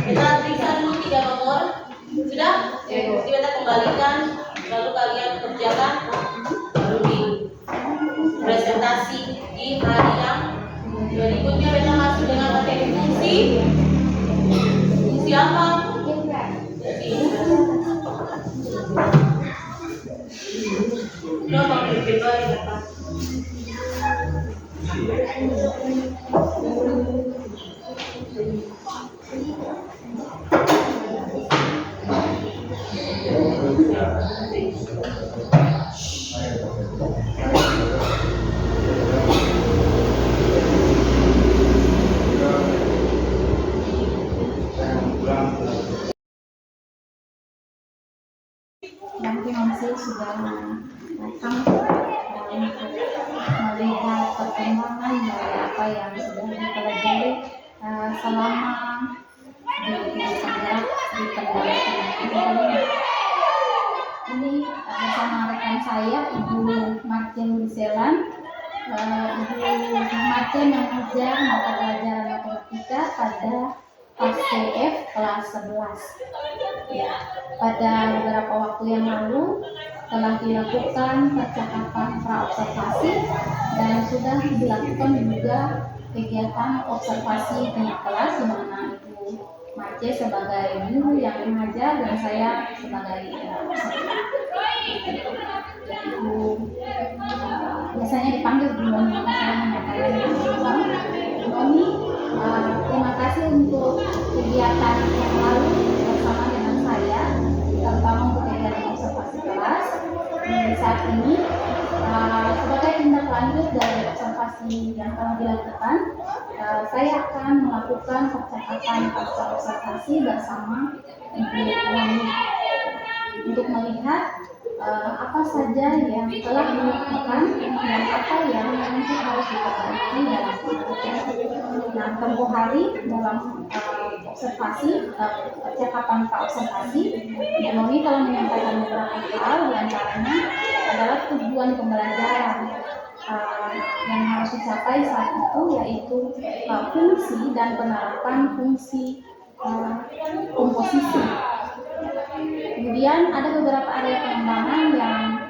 kita periksa dulu 3 nomor. Sudah? Jadi kita kembalikan, lalu kalian kerjakan, lalu di presentasi di hari yang berikutnya. Kita masuk dengan materi fungsi. Fungsi apa? Coba bikin balik apa?
Nanti masih sudah datang melihat perkembangan dari apa yang sudah dipelajari selama di Kendal ini bersama rekan saya Ibu Martin Wiselan. Ibu Martin mengajar mata pelajaran matematika pada fase F kelas 11. Ya, pada beberapa waktu yang lalu telah dilakukan percakapan praobservasi dan sudah dilakukan juga kegiatan observasi di kelas di mana Ibu Marce sebagai guru yang mengajar dan saya sebagai peserta. Ibu biasanya dipanggil Bu Noni, saya menyampaikan Bu Noni. Terima kasih untuk kegiatan yang lalu bersama dengan saya, terutama untuk kegiatan observasi kelas. Saat ini sebagai tindak lanjut dari observasi yang telah dilakukan, saya akan melakukan percakapan pasca observasi bersama Ibu Noni untuk melihat apa saja yang telah dilakukan dan apa yang nanti harus diperbaiki dalam kehidupan. Nah, tempoh hari dalam observasi, percakapan observasi, Ibu Noni telah menyampaikan beberapa hal, diantaranya adalah tujuan pembelajaran yang harus dicapai saat itu, yaitu fungsi dan penerapan fungsi komposisi. Kemudian ada beberapa area pengembangan yang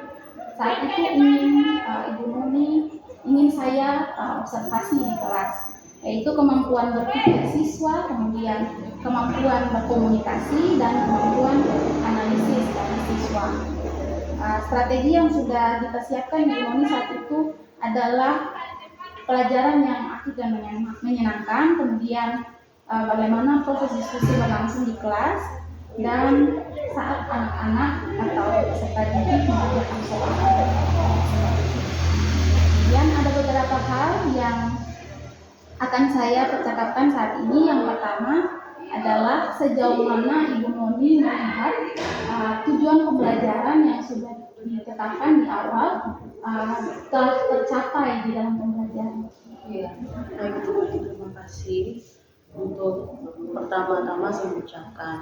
saat itu ingin Ibu Noni ingin saya observasi di kelas. yaitu kemampuan berpikir siswa, kemudian kemampuan berkomunikasi, dan kemampuan analisis dari siswa. Strategi yang sudah kita siapkan di IMONI saat itu adalah pelajaran yang aktif dan menyenangkan, kemudian bagaimana proses diskusi berlangsung di kelas, dan saat anak-anak atau peserta didik mengerjakan soal. Kemudian ada beberapa hal yang akan saya percakapkan saat ini. Yang pertama adalah sejauh mana Ibu Noni melihat tujuan pembelajaran yang sudah ditetapkan di awal telah tercapai di dalam pembelajaran.
Iya, baik Bu, terima kasih. Untuk pertama-tama saya mengucapkan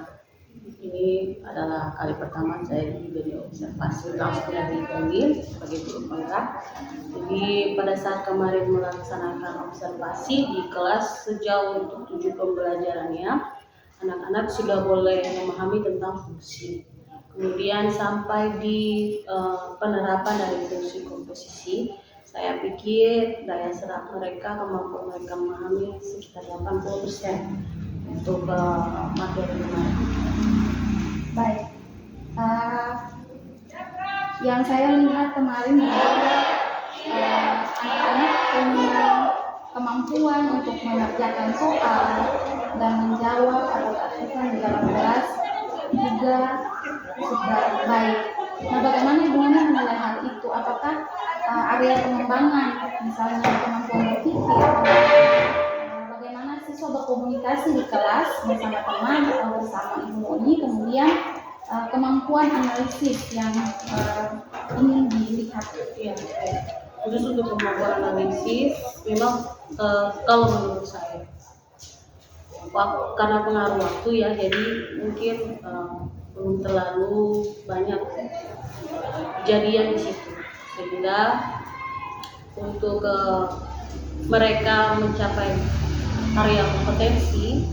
ini adalah kali pertama saya diberi observasi langsung dari Unggil sebagai guru penggerak. Jadi pada saat kemarin melaksanakan observasi di kelas sejauh untuk 7 pembelajarannya, anak-anak sudah boleh memahami tentang fungsi. Kemudian sampai di penerapan dari fungsi komposisi, saya pikir daya serap mereka, kemampuan mereka memahami sekitar 80% untuk materi kemarin.
Baik, yang saya lihat kemarin adalah anak-anak punya kemampuan untuk mengerjakan soal dan menjawab atau pertanyaan di dalam kelas juga sudah baik. Nah, bagaimana Ibu Noni menilai hal itu? Apakah area pengembangan, misalnya kemampuan berpikir, bagaimana siswa berkomunikasi di kelas bersama teman atau bersama Ibu Noni, kemudian kemampuan analisis yang ingin dilihat?
Ya, khusus untuk kemampuan analisis, memang kalau menurut saya karena pengaruh waktu ya, jadi mungkin belum terlalu banyak kejadian di situ, sehingga untuk mereka mencapai area kompetensi,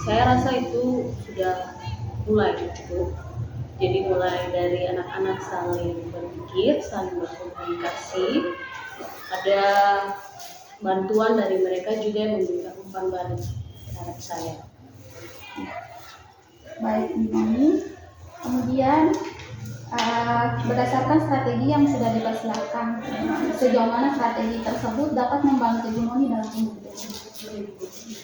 saya rasa itu sudah mulai cukup. Jadi mulai dari anak-anak saling berpikir, saling berkomunikasi, ada bantuan dari mereka juga yang memberikan umpan balik terhadap saya.
Baik, Ibu Noni. Kemudian berdasarkan strategi yang sudah dipersiapkan, sejauh mana strategi tersebut dapat membantu Ibu Noni dalam pembelajaran?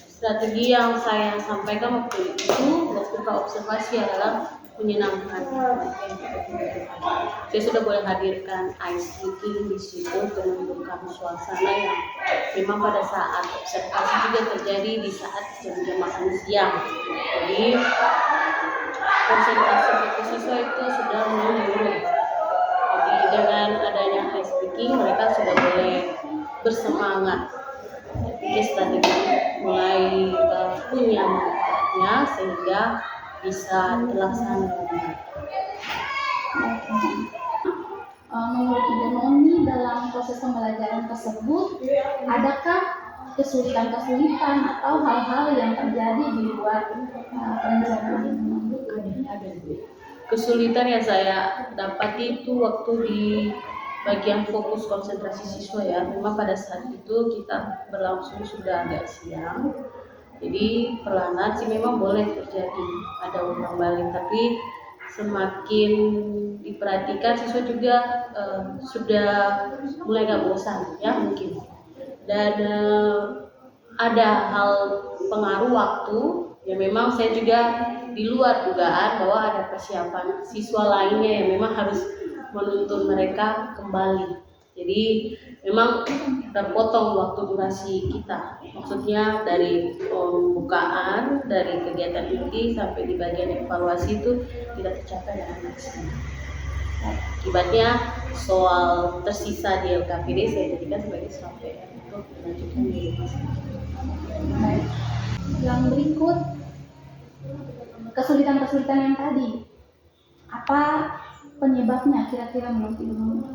Strategi yang saya sampaikan waktu itu, waktu observasi adalah menyenangkan. Saya sudah boleh hadirkan ice breaking di situ untuk menimbulkan suasana yang memang pada saat observasi juga terjadi di saat jam-jam makan siang. Jadi konsentrasi fokus siswa itu sudah menurun. Jadi dengan adanya ice breaking mereka sudah boleh bersemangat. Jadi strategi mulai punya manfaatnya sehingga bisa terlaksana.
Menurut Ibu Noni dalam proses pembelajaran tersebut, adakah kesulitan-kesulitan atau hal-hal yang terjadi di luar perencanaan Ibu Noni?
Ada. Kesulitan yang saya dapati itu waktu di bagian fokus konsentrasi siswa ya. Memang pada saat itu kita berlangsung sudah agak siang. Jadi perlahan sih memang boleh terjadi ada ulang balik, tapi semakin diperhatikan siswa juga sudah mulai gak bosan ya mungkin. Dan ada hal pengaruh waktu ya, memang saya juga di luar dugaan bahwa ada persiapan siswa lainnya yang memang harus menuntun mereka kembali. Jadi memang terpotong waktu durasi kita. Maksudnya dari pembukaan, dari kegiatan inti sampai di bagian evaluasi itu tidak tercapai dengan maksimal. Akibatnya soal tersisa di LKPD saya jadikan sebagai soal PR untuk dilanjutkan di rumah.
Yang berikut, kesulitan-kesulitan yang tadi, apa penyebabnya kira-kira menurut Ibu Noni?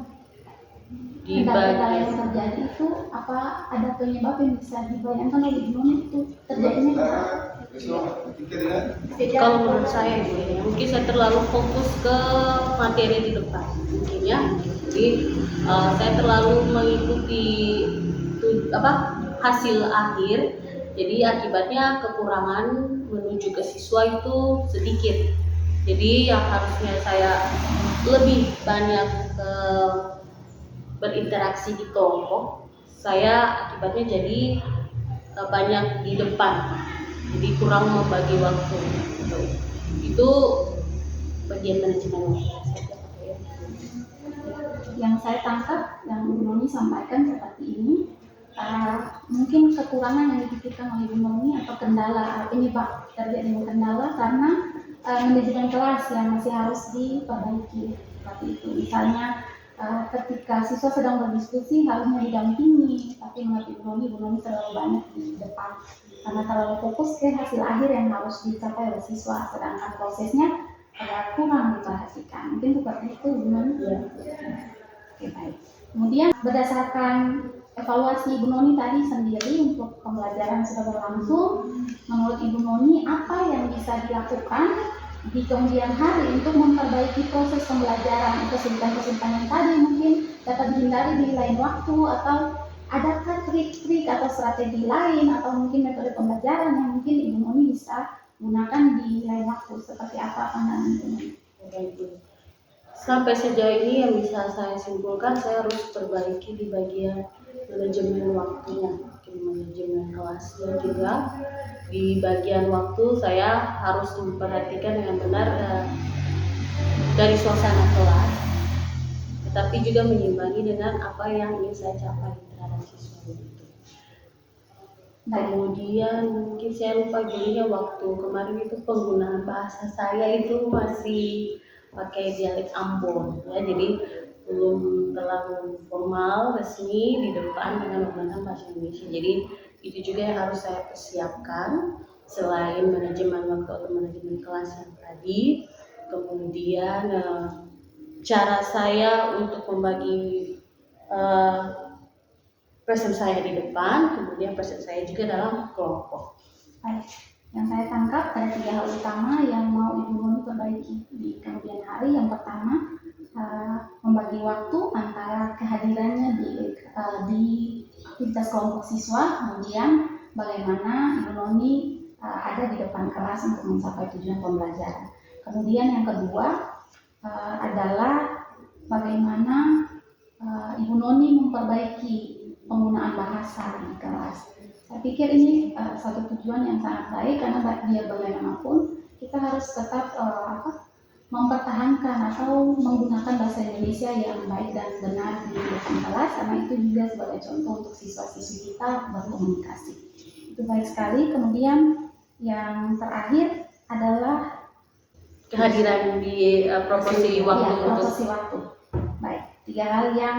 Kendala-kendala yang terjadi itu apa, ada penyebab yang bisa dibayangkan oleh Ibu Noni itu terjadinya?
Kalau menurut saya mungkin saya terlalu fokus ke materi di depan mungkin ya. Jadi saya terlalu mengikuti hasil akhir Jadi akibatnya kekurangan menuju ke siswa itu sedikit. Jadi yang harusnya saya lebih banyak berinteraksi di kelompok, saya akibatnya jadi banyak di depan. Jadi kurang membagi waktu. Itu bagian manajemen waktu.
Yang saya tangkap yang Ibu Noni sampaikan seperti ini, mungkin kekurangan yang dipikirkan oleh Ibu Noni atau kendala ini Pak, terjadi kendala karena manajemen kelas yang masih harus diperbaiki seperti itu. Misalnya ketika siswa sedang berdiskusi harusnya didampingi, tapi menurut Ibu Noni terlalu banyak di depan karena terlalu fokus ke hasil akhir yang harus dicapai oleh siswa, sedangkan prosesnya kurang diperhatikan. Mungkin seperti itu Ibu Noni. Oke, baik. Kemudian berdasarkan evaluasi Ibu Noni tadi sendiri untuk pembelajaran sudah berlangsung, menurut Ibu Noni apa yang bisa dilakukan di kemudian hari untuk memperbaiki proses pembelajaran? Kesulitan-kesulitan yang tadi mungkin dapat dihindari di lain waktu, atau adakah trik-trik atau strategi lain atau mungkin metode pembelajaran yang mungkin Ibu Noni bisa gunakan di lain waktu? Seperti apa pandangan Ibu Noni?
Sampai sejauh ini yang bisa saya simpulkan, saya harus perbaiki di bagian manajemen waktunya, manajemen kelasnya juga. Di bagian waktu saya harus memperhatikan dengan benar dari suasana kelas, tetapi juga menyimbangi dengan apa yang ingin saya capai terhadap siswa itu. Kemudian mungkin saya lupa jadinya waktu kemarin itu penggunaan bahasa saya itu masih pakai dialek Ambon ya, jadi belum terlalu formal resmi di depan dengan menggunakan bahasa Indonesia. Jadi itu juga yang harus saya persiapkan selain manajemen waktu atau manajemen kelas yang tadi. Kemudian cara saya untuk membagi present saya di depan, kemudian present saya juga dalam kelompok.
Baik. Yang saya tangkap ada 3 hal utama yang mau Ibu Noni perbaiki di kemudian hari. Yang pertama, membagi waktu antara kehadirannya di aktivitas kelompok siswa, kemudian bagaimana Ibu Noni ada di depan kelas untuk mencapai tujuan pembelajaran. Kemudian yang kedua adalah bagaimana Ibu Noni memperbaiki penggunaan bahasa di kelas. Saya pikir ini satu tujuan yang sangat baik karena biar bagaimanapun kita harus tetap mempertahankan atau menggunakan bahasa Indonesia yang baik dan benar di depan kelas, karena itu juga sebagai contoh untuk siswa-siswi kita berkomunikasi. Itu baik sekali. Kemudian yang terakhir adalah
kehadiran di proporsi waktu.
Proporsi waktu. Baik, 3 hal yang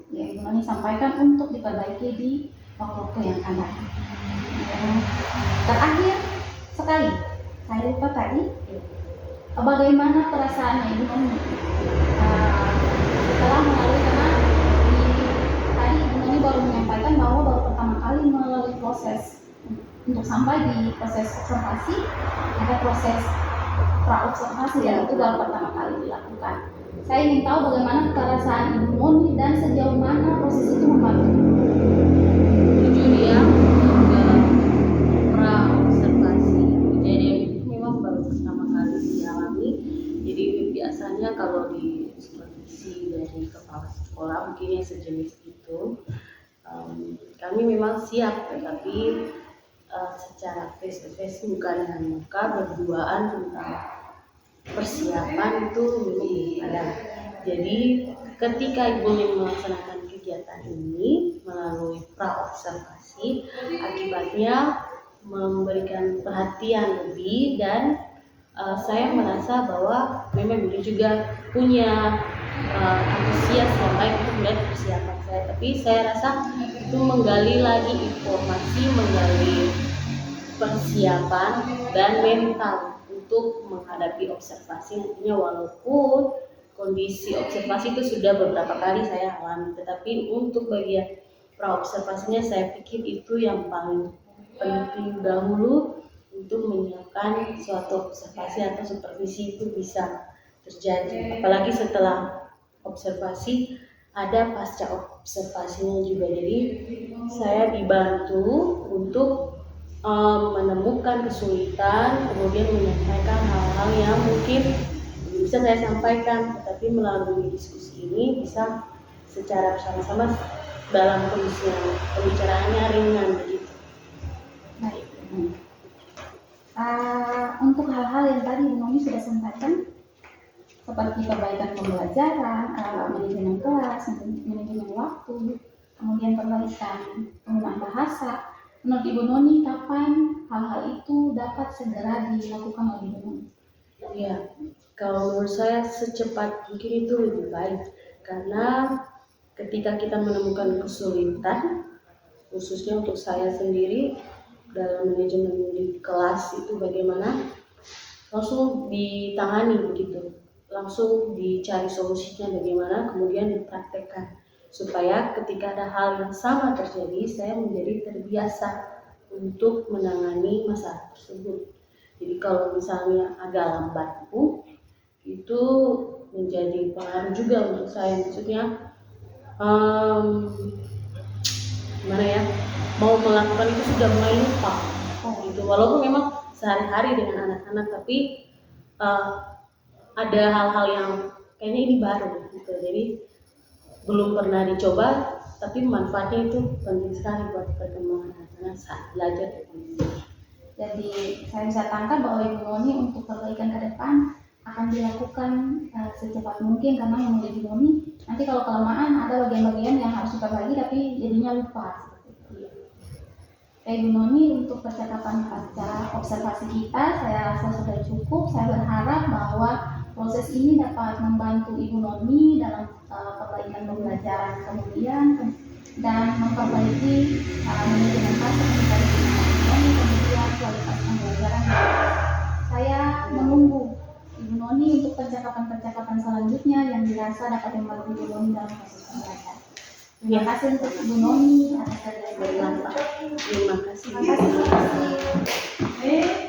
Ibu Noni sampaikan untuk diperbaiki di waktu-waktu yang akan datang. Terakhir sekali, saya lupa tadi, bagaimana perasaannya Ibu Noni setelah melalui, karena tadi Ibu Noni baru menyampaikan bahwa baru pertama kali melalui proses untuk sampai di proses observasi, ada proses pra-observasi dan itu baru pertama kali dilakukan. Saya ingin tahu bagaimana perasaan Ibu Noni dan sejauh mana proses itu membantu.
Jujur ya, pra-observasi kejadian itu memang baru pertama kali dialami. Jadi biasanya kalau di supervisi dari kepala sekolah mungkin yang sejenis itu, kami memang siap, tetapi secara face to face, muka dengan muka, berduaan tentang persiapan itu belum ada. Jadi ketika Ibu melaksanakan kegiatan ini melalui pra-observasi, akibatnya memberikan perhatian lebih dan saya merasa bahwa memang Ibu juga punya antusias yang baik untuk melihat persiapan saya. Tapi saya rasa itu menggali lagi informasi, menggali persiapan dan mental untuk menghadapi observasi nantinya, walaupun kondisi observasi itu sudah beberapa kali saya alami, tetapi untuk bagian pra-observasinya saya pikir itu yang paling penting dahulu untuk menyiapkan suatu observasi atau supervisi itu bisa terjadi. Apalagi setelah observasi ada pasca observasinya juga. Jadi saya dibantu untuk menemukan kesulitan, kemudian menyampaikan hal-hal yang mungkin belum bisa saya sampaikan, tetapi melalui diskusi ini bisa secara bersama-sama dalam kondisi yang pembicaraannya ringan begitu.
Baik. Untuk hal-hal yang tadi Bu Noni sudah sampaikan, seperti perbaikan pembelajaran, manajemen kelas, manajemen waktu, kemudian perbaikan penggunaan bahasa. Menurut Ibu Noni, kapan hal-hal itu dapat segera dilakukan oleh Ibu Noni?
Ya, kalau menurut saya secepat mungkin itu lebih baik, karena ketika kita menemukan kesulitan, khususnya untuk saya sendiri dalam manajemen di kelas itu bagaimana, langsung ditangani begitu, langsung dicari solusinya bagaimana, kemudian dipraktekkan supaya ketika ada hal yang sama terjadi, saya menjadi terbiasa untuk menangani masalah tersebut. Jadi kalau misalnya agak lambat pun itu menjadi pengaruh juga untuk saya, maksudnya gimana ya, mau melakukan itu sudah mulai lupa gitu, walaupun memang sehari-hari dengan anak-anak, tapi ada hal-hal yang kayaknya ini baru gitu, jadi belum pernah dicoba, tapi manfaatnya itu penting sekali buat perkembangan anak-anak saat belajar.
Jadi saya bisa tangkap bahwa Ibu Noni untuk perbaikan ke depan akan dilakukan secepat mungkin, karena menurut Ibu Noni nanti kalau kelamaan ada bagian-bagian yang harus diperbaiki tapi jadinya lupa. Ibu Noni, untuk percakapan pasca observasi kita saya rasa sudah cukup. Saya berharap bahwa proses ini dapat membantu Ibu Noni dalam perbaikan pembelajaran kemudian dan memperbaiki manajemen kelas kemudian kualitas pembelajaran. Saya menunggu Ibu Noni untuk percakapan-percakapan selanjutnya yang dirasa dapat membantu Ibu Noni dalam proses pembelajaran. Terima kasih untuk Ibu Noni atas kajian bermanfaat.
Terima kasih.
Terima kasih.